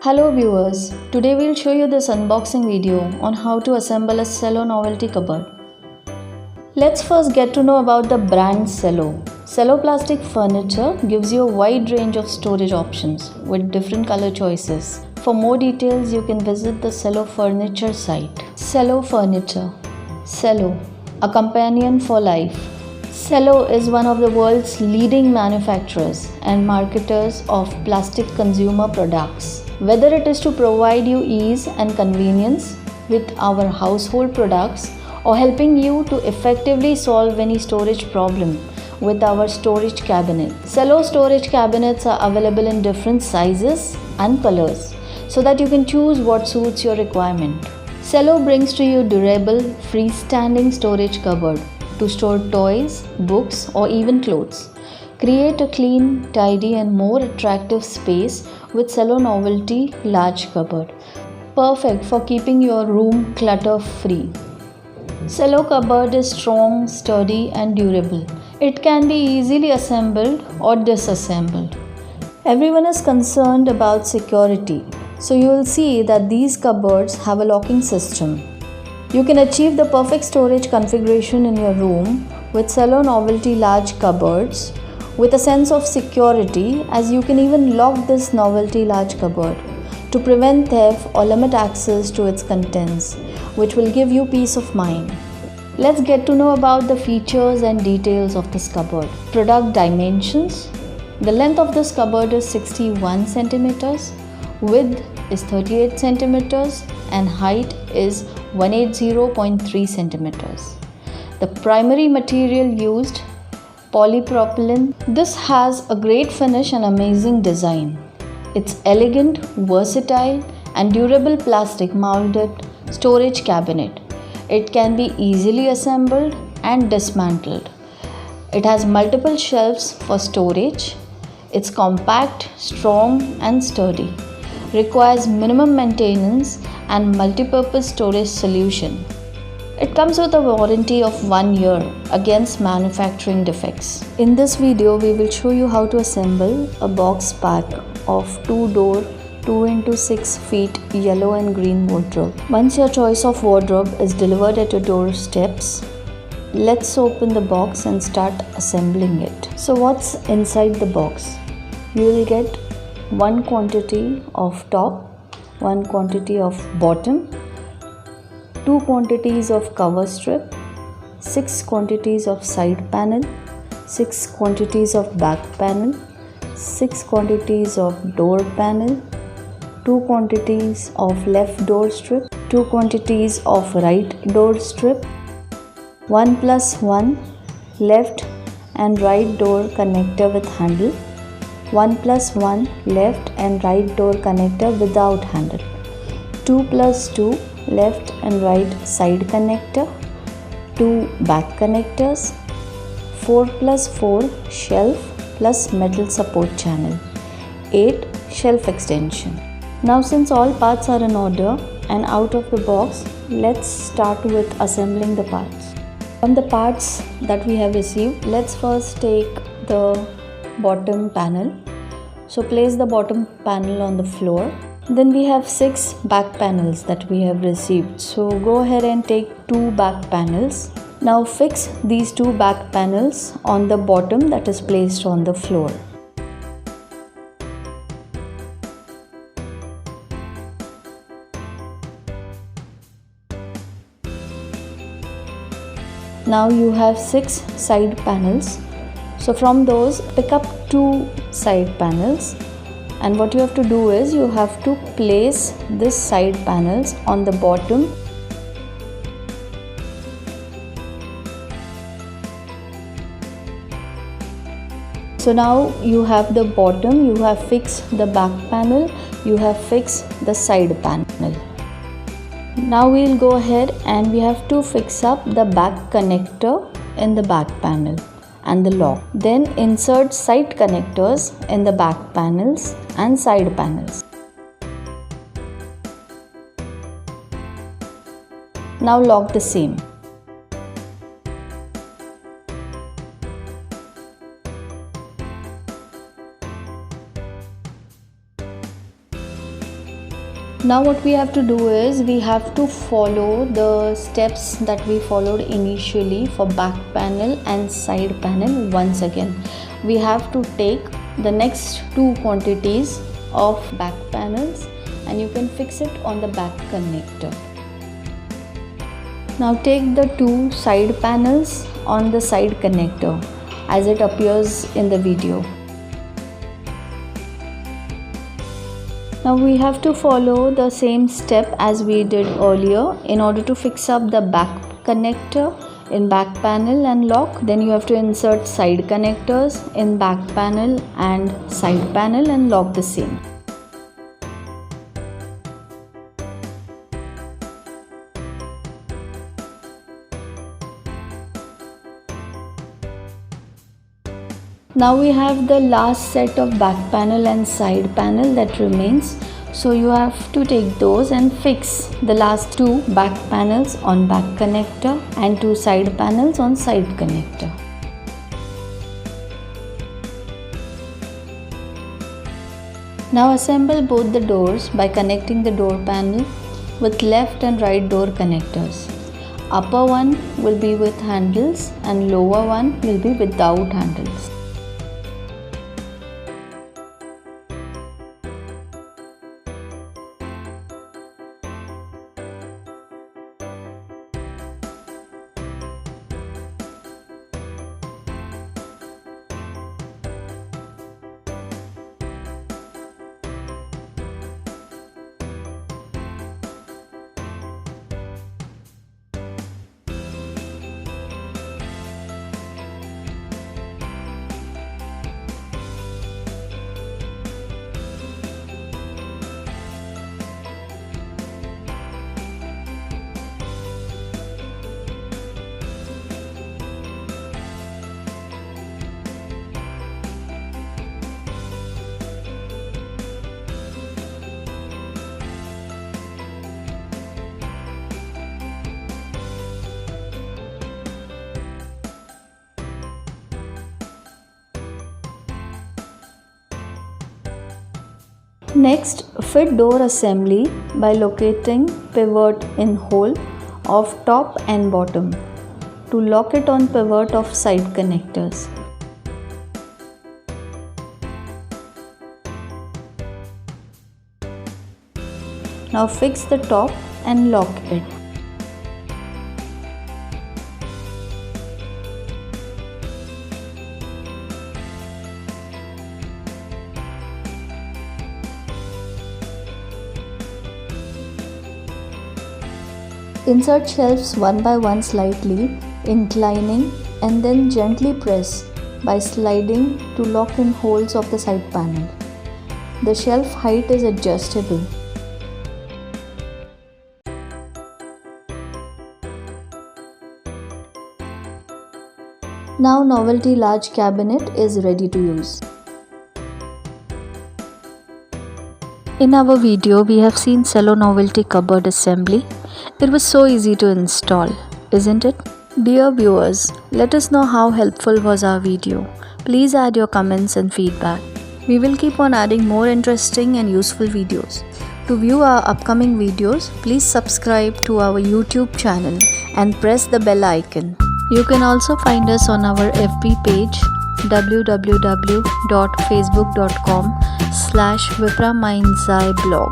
Hello viewers, today we'll show you this unboxing video on how to assemble a Cello novelty cupboard. Let's first get to know about the brand Cello. Cello Plastic Furniture gives you a wide range of storage options with different color choices. For more details, you can visit the Cello Furniture site. Cello Furniture. Cello, a companion for life. Cello is one of the world's leading manufacturers and marketers of plastic consumer products. Whether it is to provide you ease and convenience with our household products or helping you to effectively solve any storage problem with our storage cabinet. Cello storage cabinets are available in different sizes and colors so that you can choose what suits your requirement. Cello brings to you durable, freestanding storage cupboard to store toys, books, or even clothes. Create a clean, tidy, and more attractive space with Cello Novelty Large Cupboard. Perfect for keeping your room clutter-free. Cello cupboard is strong, sturdy, and durable. It can be easily assembled or disassembled. Everyone is concerned about security, so you will see that these cupboards have a locking system. You can achieve the perfect storage configuration in your room with Cello Novelty Large Cupboards with a sense of security, as you can even lock this Novelty Large Cupboard to prevent theft or limit access to its contents, which will give you peace of mind. Let's get to know about the features and details of this cupboard. Product dimensions. The length of this cupboard is 61 centimeters, width is 38 centimeters, and height is 180.3 centimeters. The primary material used, polypropylene. This has a great finish and amazing design. It's elegant, versatile, and durable plastic molded storage cabinet. It can be easily assembled and dismantled. It has multiple shelves for storage. It's compact, strong, and sturdy. Requires minimum maintenance and multi-purpose storage solution. It comes with a warranty of 1 year against manufacturing defects. In this video, we will show you how to assemble a box pack of 2-door 2x6 feet yellow and green wardrobe. Once your choice of wardrobe is delivered at your doorsteps, let's open the box and start assembling it. So what's inside the box? You will get one quantity of top, one quantity of bottom, 2 quantities of cover strip, 6 quantities of side panel, 6 quantities of back panel, 6 quantities of door panel, 2 quantities of left door strip, 2 quantities of right door strip, 1+1 left and right door connector with handle, 1+1 left and right door connector without handle, 2+2 left and right side connector, 2 back connectors, 4+4 shelf plus metal support channel, 8 shelf extension. Now since all parts are in order and out of the box, let's start with assembling the parts. From the parts that we have received, let's first take the bottom panel. So place the bottom panel on the floor. Then we have 6 back panels that we have received. So go ahead and take 2 back panels. Now fix these 2 back panels on the bottom that is placed on the floor. Now you have 6 side panels. So from those, pick up 2 side panels. And what you have to do is you have to place this side panels on the bottom. So now you have the bottom, you have fixed the back panel, you have fixed the side panel. Now we'll go ahead and we have to fix up the back connector in the back panel and the lock. Then insert side connectors in the back panels and side panels. Now lock the same. Now what we have to do is we have to follow the steps that we followed initially for back panel and side panel once again. We have to take the next two quantities of back panels and you can fix it on the back connector. Now take the two side panels on the side connector as it appears in the video. Now we have to follow the same step as we did earlier in order to fix up the back connector in back panel and lock. Then you have to insert side connectors in back panel and side panel and lock the same. Now we have the last set of back panel and side panel that remains. So you have to take those and fix the last two back panels on back connector and two side panels on side connector. Now assemble both the doors by connecting the door panel with left and right door connectors. Upper one will be with handles and lower one will be without handles. Next, fit door assembly by locating pivot in hole of top and bottom to lock it on pivot of side connectors. Now fix the top and lock it. Insert shelves one by one slightly, inclining, and then gently press by sliding to lock in holes of the side panel. The shelf height is adjustable. Now novelty large cabinet is ready to use. In our video, we have seen Cello Novelty Cupboard assembly. It was so easy to install, isn't it? Dear viewers, let us know how helpful was our video. Please add your comments and feedback. We will keep on adding more interesting and useful videos. To view our upcoming videos, please subscribe to our YouTube channel and press the bell icon. You can also find us on our FB page www.facebook.com/vipramindsai blog.